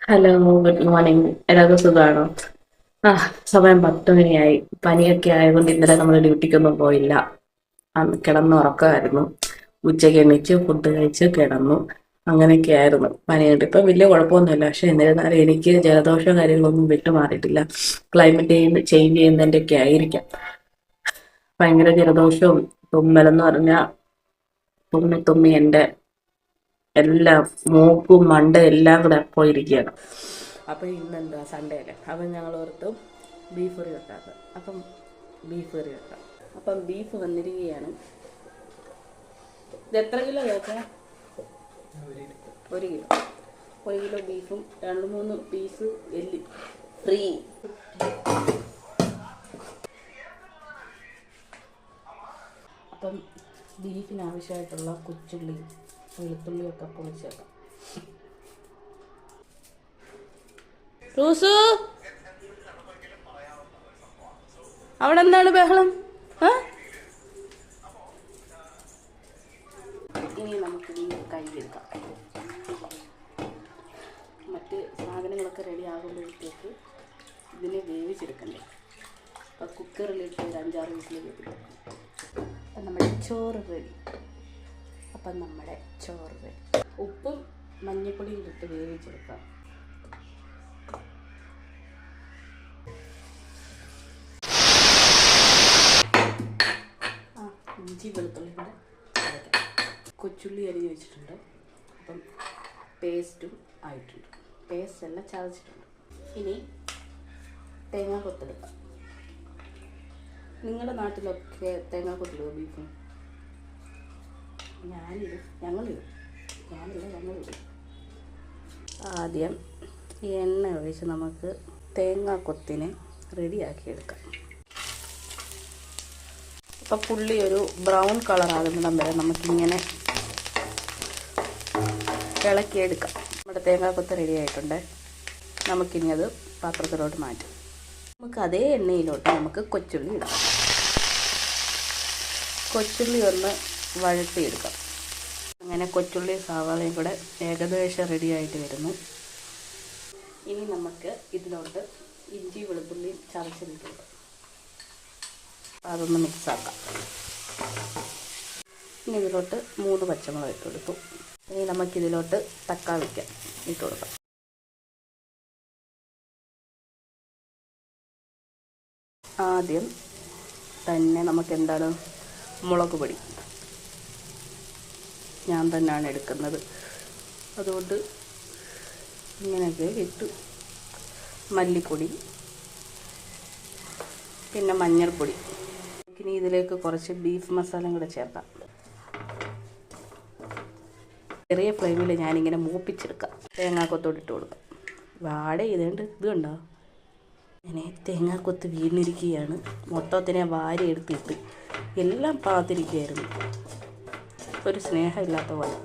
Hello, good morning. എല്ലാവർക്കും സുഖമാണോ? ആ, സമയം 10 മണിയായി. പനിയൊക്കെ ആയതുകൊണ്ട് ഇന്നലെ നമ്മൾ ഡ്യൂട്ടിക്കൊന്നും പോയില്ല. അന്ന് കിടന്നുറക്കമായിരുന്നു. ഉച്ചയ്ക്ക് എണീച്ച് ഫുഡ് കഴിച്ച് കിടന്നു. അങ്ങനെയൊക്കെ ആയിരുന്നു. പനിയുണ്ട്. ഇപ്പം വലിയ കുഴപ്പമൊന്നുമില്ല. പക്ഷെ എന്നിരുന്നാലും എനിക്ക് ജലദോഷം കാര്യങ്ങളൊന്നും വിട്ടുമാറിയിട്ടില്ല. ക്ലൈമറ്റ് ചേഞ്ച് ചെയ്യുന്നതിൻ്റെ ഒക്കെ ആയിരിക്കാം. ഭയങ്കര ജലദോഷവും തുമ്മലെന്ന് പറഞ്ഞാൽ തുമ്മി തുമ്മി എൻ്റെ എല്ലാം മൂക്കും മണ്ട എല്ലാം കൂടെ പോയിരിക്കുകയാണ്. അപ്പം ഇന്നെന്താ സൺഡേ അല്ലേ, അപ്പം ഞങ്ങൾ ഓർത്തു ബീഫ് കറി വെക്കാറ്. അപ്പം ബീഫ് കറി വെക്കാം. അപ്പം ബീഫ് വന്നിരിക്കുകയാണ്. ഇത് എത്ര കിലോ വെക്കാം? 1 കിലോ. 1 കിലോ ബീഫും 2-3 പീസ് എല്ലി ഫ്രീ. അപ്പം ബീഫിന് ആവശ്യമായിട്ടുള്ള കൊച്ചുള്ളി വെളുത്തുള്ളിയൊക്കെ പൊളിച്ചേക്കാം. റൂസു, അവിടെ എന്താണ് ബഹളം? ഇനി നമുക്ക് ബീഫ് കഴുകിയെടുക്കാം. മറ്റ് സാധനങ്ങളൊക്കെ റെഡി ആകുമ്പോഴത്തേക്ക് ഇതിനെ വേവിച്ചെടുക്കണ്ടേ. അപ്പം കുക്കറിലിട്ട് ഒരു 5-6 വിസിൽ കേൾപ്പിക്കും. അപ്പം നമ്മുടെ ചോറ് റെഡി. ഉപ്പും മഞ്ഞൾപ്പൊടിയും ഇട്ട് വേവിച്ചെടുക്കാം. ഇഞ്ചി വെളുത്തുള്ളി കൂടെ അരയ്ക്കാം. കൊച്ചുള്ളി അരിഞ്ഞ് വെച്ചിട്ടുണ്ട്. അപ്പം പേസ്റ്റും ആയിട്ടുണ്ട്. പേസ്റ്റ് എല്ലാം ചതച്ചിട്ടുണ്ട്. ഇനി തേങ്ങ കൊത്തെടുക്കാം. നിങ്ങളുടെ നാട്ടിലൊക്കെ തേങ്ങ കൊത്തിടുമോ ബീഫിന്? ഞങ്ങളിടും. ആദ്യം എണ്ണ ഒഴിച്ച് നമുക്ക് തേങ്ങ കൊത്തിനെ റെഡിയാക്കിയെടുക്കാം. അപ്പം പുള്ളി ഒരു ബ്രൗൺ കളറാകുന്നിടം വരെ നമുക്കിങ്ങനെ ഇളക്കിയെടുക്കാം. നമ്മുടെ തേങ്ങാക്കൊത്ത് റെഡി ആയിട്ടുണ്ട്. നമുക്കിനി അത് പാത്രത്തിലോട്ട് മാറ്റാം. നമുക്ക് അതേ എണ്ണയിലോട്ട് നമുക്ക് കൊച്ചുള്ളി ഇടാം. കൊച്ചുള്ളി ഒന്ന് വഴറ്റിയെടുക്കാം. അങ്ങനെ കൊച്ചുള്ളി സവാളയും കൂടെ ഏകദേശം റെഡി ആയിട്ട് വരുന്നു. ഇനി നമുക്ക് ഇതിലോട്ട് ഇഞ്ചി വെളുത്തുള്ളി ചതച്ചിട്ടുണ്ട്. അതൊന്ന് മിക്സാക്കാം. ഇനി ഇതിലോട്ട് 3 പച്ചമുളക് ഇട്ട് കൊടുത്തു. ഇനി നമുക്കിതിലോട്ട് തക്കാളിക്ക് ഇട്ട് കൊടുക്കാം. ആദ്യം തന്നെ നമുക്ക് എന്താണ് മുളക് പൊടി ഞാൻ തന്നെയാണ് എടുക്കുന്നത്. അതുകൊണ്ട് ഇങ്ങനെയൊക്കെ ഇട്ട് മല്ലിപ്പൊടി, പിന്നെ മഞ്ഞൾപ്പൊടി. ഇനി ഇതിലേക്ക് കുറച്ച് ബീഫ് മസാലയും കൂടെ ചേർക്കാം. ചെറിയ ഫ്ലെയിമിൽ ഞാനിങ്ങനെ മൂപ്പിച്ചെടുക്കാം. തേങ്ങാക്കൊത്തോട്ട് ഇട്ട് കൊടുക്കാം. വാട ചെയ്തേണ്ട ഇത് കണ്ടോ, ഇങ്ങനെ തേങ്ങാക്കൊത്ത് വീണിരിക്കുകയാണ്. മൊത്തത്തിനെ വാരി എടുത്തിട്ട് എല്ലാം പാത്തിരിക്കുകയായിരുന്നു. ഒരു സ്നേഹമില്ലാത്ത പോലെ.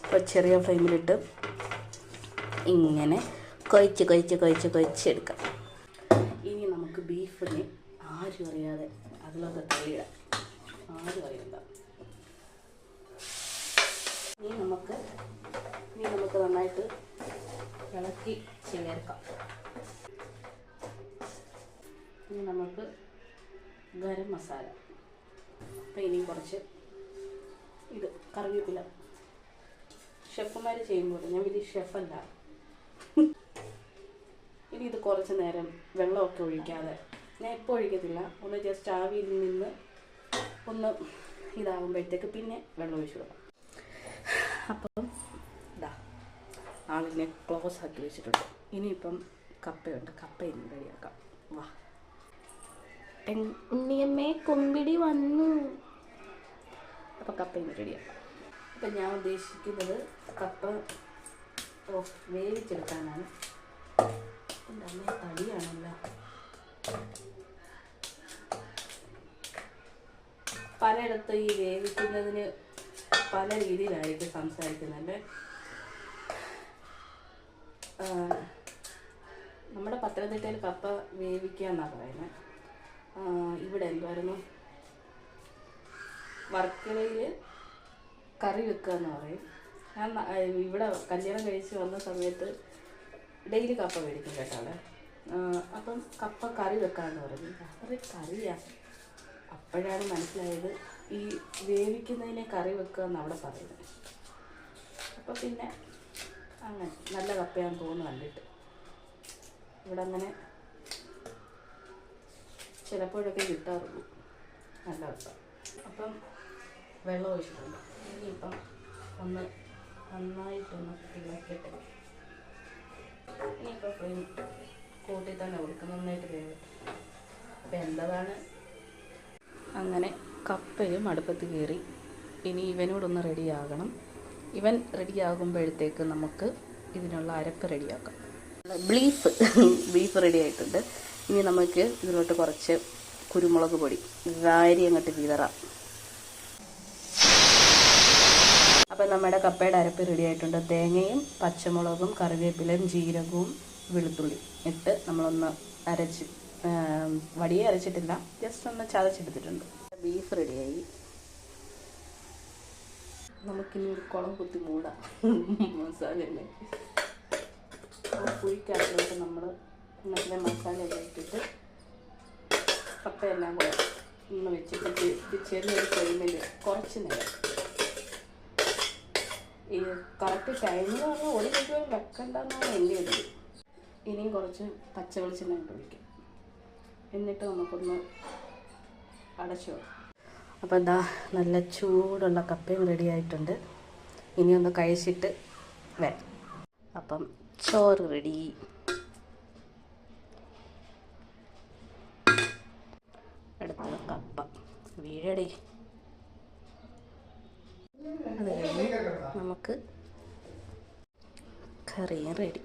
അപ്പോൾ ചെറിയ ഫ്ലെയിമിലിട്ട് ഇങ്ങനെ കൊഴിച്ചെടുക്കാം. ഇനി നമുക്ക് ബീഫിനെ ആരും അറിയാതെ അതിലൊക്കെ തള്ളിയിടാം. ആരും അറിയണ്ട. ഇനി നമുക്ക് നന്നായിട്ട് ഇളക്കി ചേർക്കാം. ഇനി നമുക്ക് ഗരം മസാല. അപ്പം ഇനി കുറച്ച് ഇത് കറിവേപ്പില. ഷെഫുമാർ ചെയ്യുമ്പോൾ, ഞാൻ വലിയ ഷെഫല്ല. ഇനി ഇത് കുറച്ച് നേരം വെള്ളമൊക്കെ ഒഴിക്കാതെ, ഞാൻ ഇപ്പോൾ ഒഴിക്കത്തില്ല, ഒന്ന് ജസ്റ്റ് ആവിയിൽ നിന്ന് ഒന്ന് ഇതാകുമ്പോഴത്തേക്ക് പിന്നെ വെള്ളം ഒഴിച്ചു വിടാം. അപ്പം ഇതാ ആളിനെ ക്ലോസ് ആക്കി വെച്ചിട്ടുണ്ട്. ഇനിയിപ്പം കപ്പയുണ്ട്. കപ്പ ഇനി റെഡിയാക്കാം. വാ ഉണ്ണിയമ്മേ, കൊമ്പിടി വന്നു. അപ്പം കപ്പ ഇനി റെഡിയാക്കാം. അപ്പം ഞാൻ ഉദ്ദേശിക്കുന്നത് കപ്പ വേവിച്ചെടുക്കാനാണ്. നല്ല തടിയാണല്ലോ. പലയിടത്തും ഈ വേവിക്കുന്നതിന് പല രീതിയിലായിരിക്കും സംസാരിക്കുന്നത്. നമ്മുടെ പത്തനംതിട്ടയിൽ കപ്പ വേവിക്കുക എന്നാണ് പറയുന്നത്. ഇവിടെ എന്തായിരുന്നു, വർക്കലയിൽ കറി വെക്കുക എന്ന് പറയും. ഞാൻ ഇവിടെ കല്യാണം കഴിച്ച് വന്ന സമയത്ത് ഡെയിലി കപ്പ മേടിക്കും കേട്ടോ അവിടെ. അപ്പം കപ്പ കറി വെക്കാമെന്ന് പറഞ്ഞു. അത്ര കറിയാ. അപ്പോഴാണ് മനസ്സിലായത് ഈ വേവിക്കുന്നതിനെ കറി വെക്കുക എന്ന് അവിടെ പറയുന്നത്. അപ്പോൾ പിന്നെ അങ്ങനെ നല്ല കപ്പയാന്ന് തോന്നുന്നു കണ്ടിട്ട്. ഇവിടെ അങ്ങനെ ചിലപ്പോഴൊക്കെ കിട്ടാറുള്ളൂ നല്ല കപ്പ. അപ്പം വെള്ളം ഒഴിച്ചിട്ടുണ്ട്. ഇനിയിപ്പം ഒന്ന് നന്നായിട്ടൊന്ന് ഇളക്കിയിട്ട് ഇനിയിപ്പോൾ ഫ്ലെയിം കൂട്ടി തന്നെ കൊടുക്കും, നന്നായിട്ട് വേവ്. അപ്പം എന്തതാണ് അങ്ങനെ കപ്പയും അടുപ്പത്ത് കയറി. ഇനി ഇവനോടൊന്ന് റെഡിയാകണം. ഇവൻ റെഡിയാകുമ്പോഴത്തേക്ക് നമുക്ക് ഇതിനുള്ള അരപ്പ് റെഡിയാക്കാം. ബീഫ് റെഡി ആയിട്ടുണ്ട്. ഇനി നമുക്ക് ഇതിലോട്ട് കുറച്ച് കുരുമുളക് പൊടി വാരി അങ്ങോട്ട് വിതറാം. അപ്പം നമ്മുടെ കപ്പയുടെ അരപ്പ് റെഡി ആയിട്ടുണ്ട്. തേങ്ങയും പച്ചമുളകും കറിവേപ്പിലയും ജീരകവും വെളുത്തുള്ളി ഇട്ട് നമ്മളൊന്ന് അരച്ച്, വടിയെ അരച്ചിട്ടില്ല, ജസ്റ്റ് ഒന്ന് ചതച്ചെടുത്തിട്ടുണ്ട്. ബീഫ് റെഡിയായി. നമുക്കിനി ഒരു കുളം കുത്തി മൂടാം മസാലയല്ലേ. പുഴിക്കകത്തോട്ട് നമ്മൾ നല്ല മസാലയെല്ലാം ഇട്ടിട്ട് കപ്പയെല്ലാം കൂടെ ഒന്ന് വെച്ചിട്ട് ചെറിയൊരു ഫ്ലെയിമിൽ കുറച്ച് നേരം, ഈ കറക്റ്റ് ടൈമെന്ന് പറഞ്ഞാൽ ഒരു മണിക്കൂർ വെക്കണ്ടെന്നാണ് എൻ്റെ ഒരു. ഇനിയും കുറച്ച് പച്ച വെളിച്ചെണ്ണ ഇട്ട് ഒഴിക്കും. എന്നിട്ട് നമുക്കൊന്ന് അടച്ചു വെക്കാം. അപ്പോൾ എന്താ നല്ല ചൂടുള്ള കപ്പയും റെഡി ആയിട്ടുണ്ട്. ഇനി ഒന്ന് കഴിച്ചിട്ട് വരാം. അപ്പം ചോറ് റെഡി. അടുത്തത് കപ്പ വീഴടി. അത് കഴിഞ്ഞ് നമുക്ക് കറിയും റെഡി.